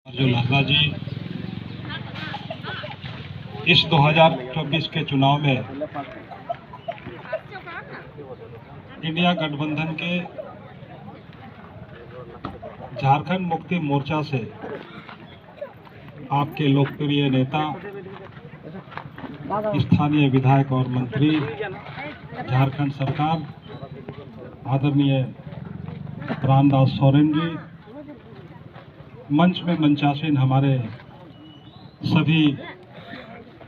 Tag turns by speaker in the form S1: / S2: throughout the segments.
S1: जो लहरा जी इस 2024 के चुनाव में इंडिया गठबंधन के झारखंड मुक्ति मोर्चा से आपके लोकप्रिय नेता, स्थानीय विधायक और मंत्री, झारखंड सरकार आदरणीय रामदास सोरेन जी, मंच में मंचासीन हमारे सभी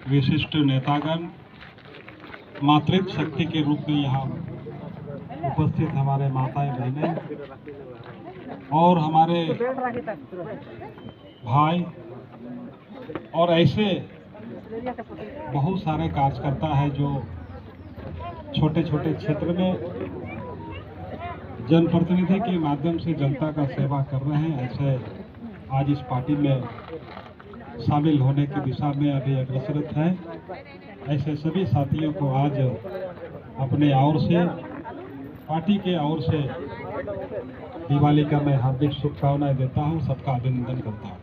S1: विशिष्ट नेतागण, मातृत्व शक्ति के रूप में यहाँ उपस्थित हमारे माताएं बहनें और हमारे भाई और ऐसे बहुत सारे कार्यकर्ता हैं जो छोटे छोटे क्षेत्र में जनप्रतिनिधि के माध्यम से जनता का सेवा कर रहे हैं। ऐसे आज इस पार्टी में शामिल होने की दिशा में अभी अग्रसर हैं। ऐसे सभी साथियों को आज अपने ओर से, पार्टी के ओर से दिवाली का मैं हार्दिक शुभकामनाएं देता हूं, सबका अभिनंदन करता हूं।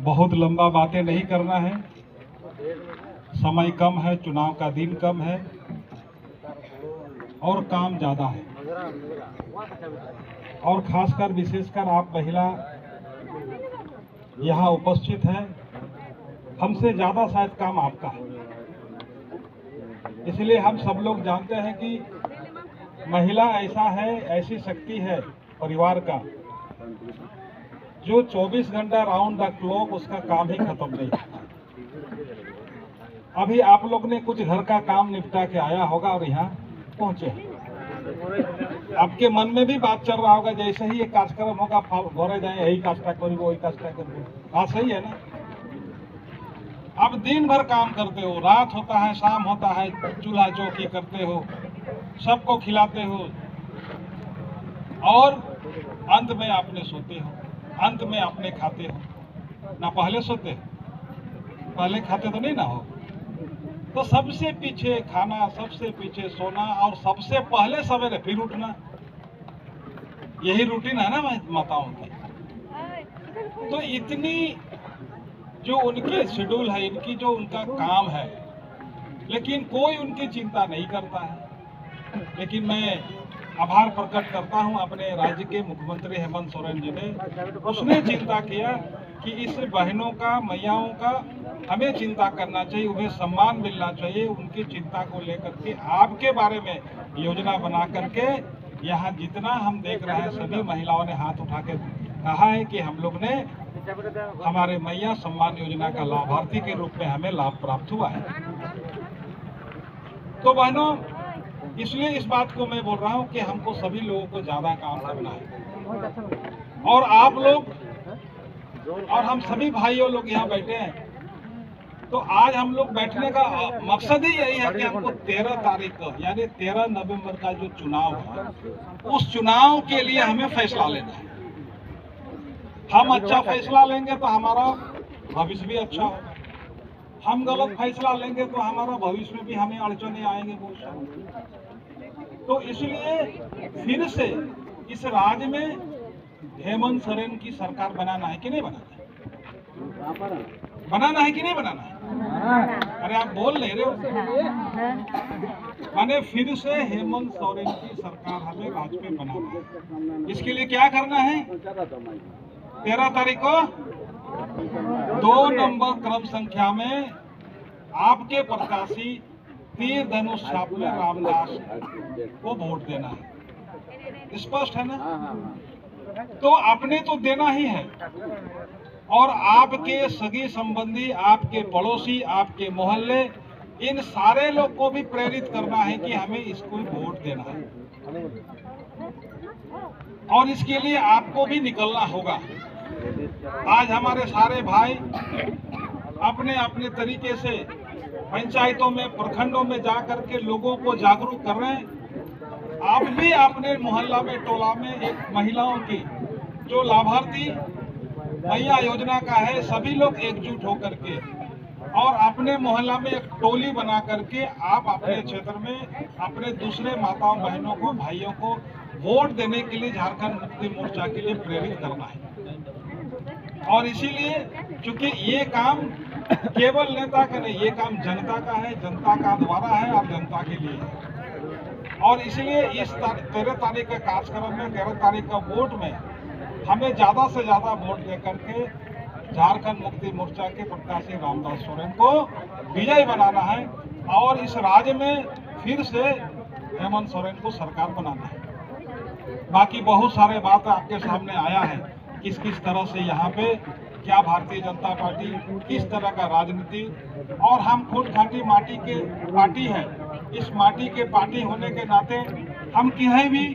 S1: बहुत लंबा बातें नहीं करना है, समय कम है, चुनाव का दिन कम है और काम ज़्यादा है। और खासकर विशेषकर आप महिला यहाँ उपस्थित हैं, हमसे ज़्यादा शायद काम आपका है। इसलिए हम सब लोग जानते हैं कि महिला ऐसा है, ऐसी शक्ति है परिवार का जो 24 घंटा राउंड द क्लॉक उसका काम ही खत्म नहीं होता। अभी आप लोग ने कुछ घर का काम निपटा के आया होगा और यहाँ पहुंचे। आपके मन में भी बात चल रहा होगा, जैसे ही एक कार्यक्रम होगा घरे जाए, यही कास्टा करी वही कास्टा करी। हाँ सही है ना। अब दिन भर काम करते हो, रात होता है, शाम होता है, चूल्हा चौकी करते हो, सबको खिलाते हो और अंत में आपने सोते हो, अंत में आपने खाते हो। ना पहले सोते हो, पहले खाते तो नहीं ना हो। तो सबसे पीछे खाना, सबसे पीछे सोना और सबसे पहले सवेरे फिर उठना, यही रूटीन है ना माताओं की। तो इतनी जो उनकी शेड्यूल है, इनकी जो उनका काम है, लेकिन कोई उनकी चिंता नहीं करता है। लेकिन मैं आभार प्रकट करता हूं अपने राज्य के मुख्यमंत्री हेमंत सोरेन जी ने। उसने चिंता किया कि इस बहनों का, मैयाओं का हमें चिंता करना चाहिए, उन्हें सम्मान मिलना चाहिए। उनकी चिंता को लेकर के आपके बारे में योजना बना करके यहाँ जितना हम देख रहे हैं सभी महिलाओं ने हाथ उठा के कहा है कि हम लोग ने हमारे मैया सम्मान योजना का लाभार्थी के रूप में हमें लाभ प्राप्त हुआ है। तो बहनों, इसलिए इस बात को मैं बोल रहा हूं कि हमको सभी लोगों को ज्यादा काम करना है। और आप लोग और हम सभी भाइयों लोग यहाँ बैठे हैं, तो आज हम लोग बैठने का मकसद ही यही है कि हमको 13 तारीख को यानी 13 नवंबर का जो चुनाव है, उस चुनाव के लिए हमें फैसला लेना है। हम अच्छा फैसला लेंगे तो हमारा भविष्य भी अच्छा होगा। हम गलत फैसला लेंगे तो हमारा भविष्य में भी हमें अड़चने आएंगे बहुत सारे। तो इसलिए फिर से इस राज्य में हेमंत सोरेन की सरकार बनाना है कि नहीं बनाना है? बनाना है कि नहीं बनाना है? अरे आप बोल नहीं रहे हो। माने फिर से हेमंत सोरेन की सरकार हमें राज्य में बनाना है। इसके लिए क्या करना है? 13 तारीख को 2 नंबर क्रम संख्या में आपके प्रत्याशी तीर धनुष छाप में रामदास को वोट देना है। स्पष्ट है ना? तो आपने तो देना ही है और आपके सगी संबंधी, आपके पड़ोसी, आपके मोहल्ले, इन सारे लोग को भी प्रेरित करना है कि हमें इसको वोट देना है। और इसके लिए आपको भी निकलना होगा। आज हमारे सारे भाई अपने अपने तरीके से पंचायतों में, प्रखंडों में जाकर के लोगों को जागरूक कर रहे हैं। आप भी अपने मोहल्ला में, टोला में एक महिलाओं की जो लाभार्थी मैया योजना का है, सभी लोग एकजुट होकर के और अपने मोहल्ला में एक टोली बना करके आप अपने क्षेत्र में अपने दूसरे माताओं, बहनों को, भाइयों को वोट देने के लिए झारखंड मुक्ति मोर्चा के लिए प्रेरित करना है। और इसीलिए चूंकि ये काम केवल नेता का नहीं, ये काम जनता का है, जनता का द्वारा है और जनता के लिए है। और इसलिए इस 13 तारीख के कार्यक्रम में, 13 तारीख का वोट में हमें ज्यादा से ज्यादा वोट देकर के झारखंड मुक्ति मोर्चा के प्रत्याशी रामदास सोरेन को विजयी बनाना है और इस राज्य में फिर से हेमंत सोरेन को सरकार बनाना है। बाकी बहुत सारे बात आपके सामने आया है, किस किस तरह से यहाँ पे क्या भारतीय जनता पार्टी किस तरह का राजनीति, और हम खुद घाटी माटी के पार्टी है। इस माटी के पार्टी होने के नाते हम कहीं भी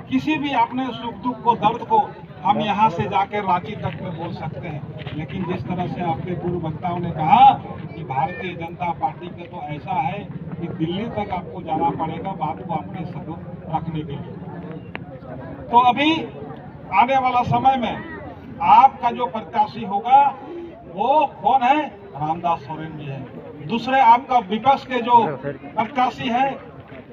S1: किसी भी अपने सुख दुख को, दर्द को हम यहाँ से जाकर रांची तक में बोल सकते हैं। लेकिन जिस तरह से आपके पूर्व वक्ताओं ने कहा कि भारतीय जनता पार्टी के तो ऐसा है कि दिल्ली तक आपको जाना पड़ेगा बात को अपने सदुप रखने के लिए। तो अभी आने वाला समय में आपका जो प्रत्याशी होगा वो कौन है? रामदास सोरेन जी है। दूसरे आपका विपक्ष के जो प्रत्याशी है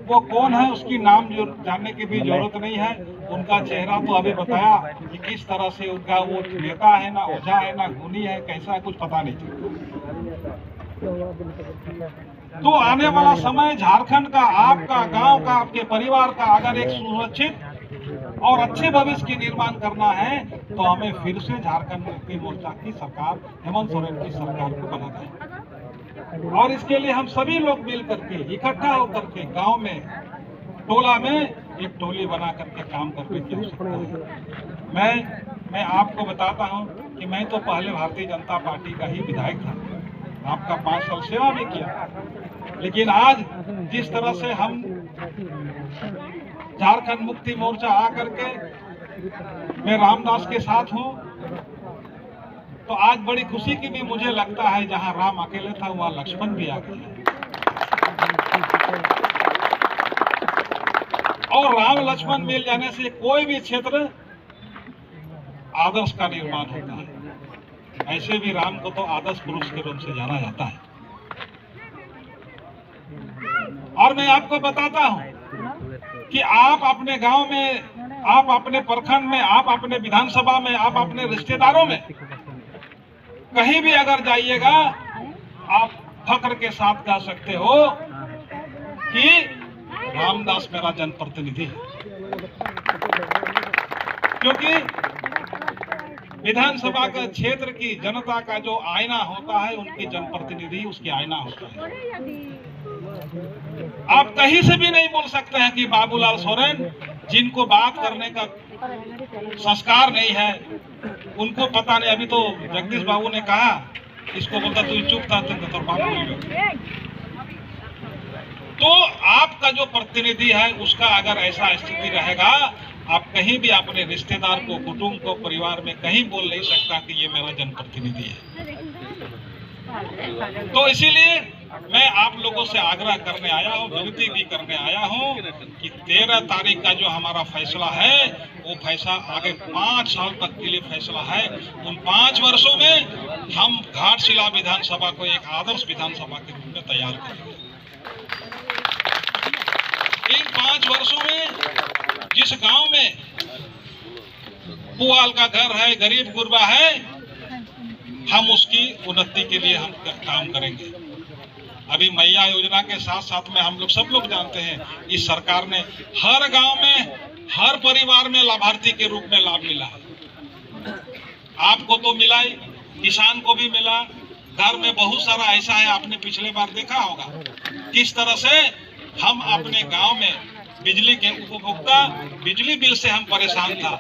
S1: वो कौन है, उसकी नाम जो जानने की भी जरूरत नहीं है। उनका चेहरा तो अभी बताया कि किस तरह से उनका वो नेता है, ना ओझा है, ना खूनी है, कैसा है कुछ पता नहीं चलता। तो आने वाला समय झारखंड का, आपका, गांव का, आपके परिवार का अगर एक सुरक्षित और अच्छे भविष्य की निर्माण करना है तो हमें फिर से झारखंड मुक्ति मोर्चा की सरकार, हेमंत सोरेन की सरकार को बनाना है। और इसके लिए हम सभी लोग मिल करके, इकट्ठा होकर के गांव में, टोला में एक टोली बना करके काम करने की आवश्यकता है। मैं आपको बताता हूं कि मैं तो पहले भारतीय जनता पार्टी का ही विधायक था, आपका 5 साल सेवा भी किया। लेकिन आज जिस तरह से हम झारखंड मुक्ति मोर्चा आकर के मैं रामदास के साथ हूं, तो आज बड़ी खुशी की भी मुझे लगता है जहां राम अकेले था वहां लक्ष्मण भी आ गए। और राम लक्ष्मण मिल जाने से कोई भी क्षेत्र आदर्श का निर्माण होता है। ऐसे भी राम को तो आदर्श पुरुष के रूप से जाना जाता है। और मैं आपको बताता हूं कि आप अपने गांव में, आप अपने प्रखंड में, आप अपने विधानसभा में, आप अपने रिश्तेदारों में कहीं भी अगर जाइएगा, आप फख्र के साथ कह सकते हो कि रामदास मेरा जनप्रतिनिधि है। क्योंकि विधानसभा का क्षेत्र की जनता का जो आईना होता है, उनकी जनप्रतिनिधि उसकी आईना होता है। आप कहीं से भी नहीं बोल सकते हैं कि बाबूलाल सोरेन, जिनको बात करने का संस्कार नहीं है, उनको पता नहीं। अभी तो जगदीश बाबू ने कहा, इसको बोलता तू चुप था तो बाबू। तो आपका जो प्रतिनिधि है उसका अगर ऐसा स्थिति रहेगा, आप कहीं भी अपने रिश्तेदार को, कुटुंब को, परिवार में कहीं बोल नहीं सकता कि ये मेरा जनप्रतिनिधि है। तो इसीलिए मैं आप लोगों से आग्रह करने आया हूं, विनती भी करने आया हूं कि 13 तारीख का जो हमारा फैसला है वो फैसला आगे 5 साल तक के लिए फैसला है। उन 5 वर्षों में हम घाटशिला विधानसभा को एक आदर्श विधानसभा के रूप में तैयार करेंगे। इन 5 वर्षों में जिस गांव में पुआल का घर है, गरीब गुरबा है, हम उसकी उन्नति के लिए हम काम करेंगे। अभी मैया योजना के साथ साथ में हम लोग सब लोग जानते हैं, इस सरकार ने हर गांव में, हर परिवार में लाभार्थी के रूप में लाभ मिला है। आपको तो मिला ही, किसान को भी मिला। घर में बहुत सारा ऐसा है, आपने पिछले बार देखा होगा किस तरह से हम अपने गांव में बिजली के उपभोक्ता, बिजली बिल से हम परेशान था।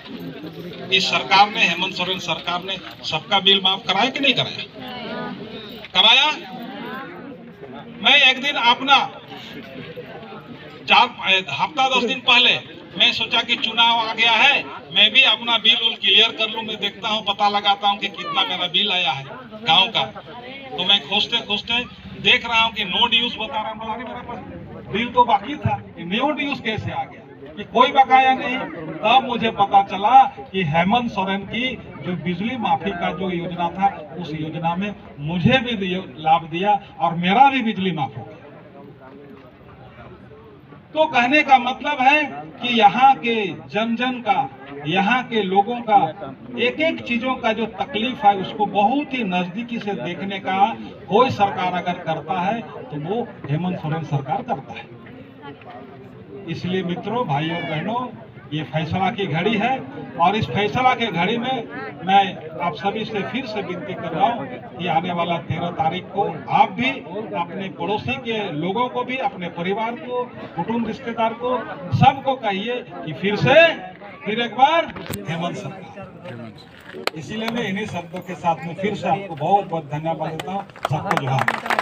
S1: इस सरकार ने, हेमंत सोरेन सरकार ने सबका बिल माफ कराया कि नहीं कराया? कराया। मैं एक दिन अपना हफ्ता 10 दिन पहले मैं सोचा कि चुनाव आ गया है, मैं भी अपना बिल क्लियर कर लूं। मैं देखता हूं, पता लगाता हूं कि कितना मेरा बिल आया है गांव का। तो मैं खोजते खोजते देख रहा हूं कि नो ड्यूज बता रहा हूं। मेरे पास बिल तो बाकी था, नो ड्यूज कैसे आ गया, कि कोई बकाया नहीं। तब मुझे पता चला कि हेमंत सोरेन की जो बिजली माफी का जो योजना था, उस योजना में मुझे भी लाभ दिया और मेरा भी बिजली माफ हो गया। तो कहने का मतलब है कि यहाँ के जन जन का, यहाँ के लोगों का एक एक चीजों का जो तकलीफ है उसको बहुत ही नजदीकी से देखने का कोई सरकार अगर करता है तो वो हेमंत सोरेन सरकार करता है। इसलिए मित्रों, भाइयों और बहनों, ये फैसला की घड़ी है और इस फैसला के घड़ी में मैं आप सभी से फिर से विनती कर रहा हूँ कि आने वाला 13 तारीख को आप भी अपने पड़ोसी के लोगों को भी, अपने परिवार को, कुटुंब रिश्तेदार को, सबको कहिए कि फिर एक बार हेमंत सरकार। इसीलिए मैं इन्हीं शब्दों के साथ में फिर से आपको बहुत बहुत धन्यवाद देता हूँ। सबको जोहार।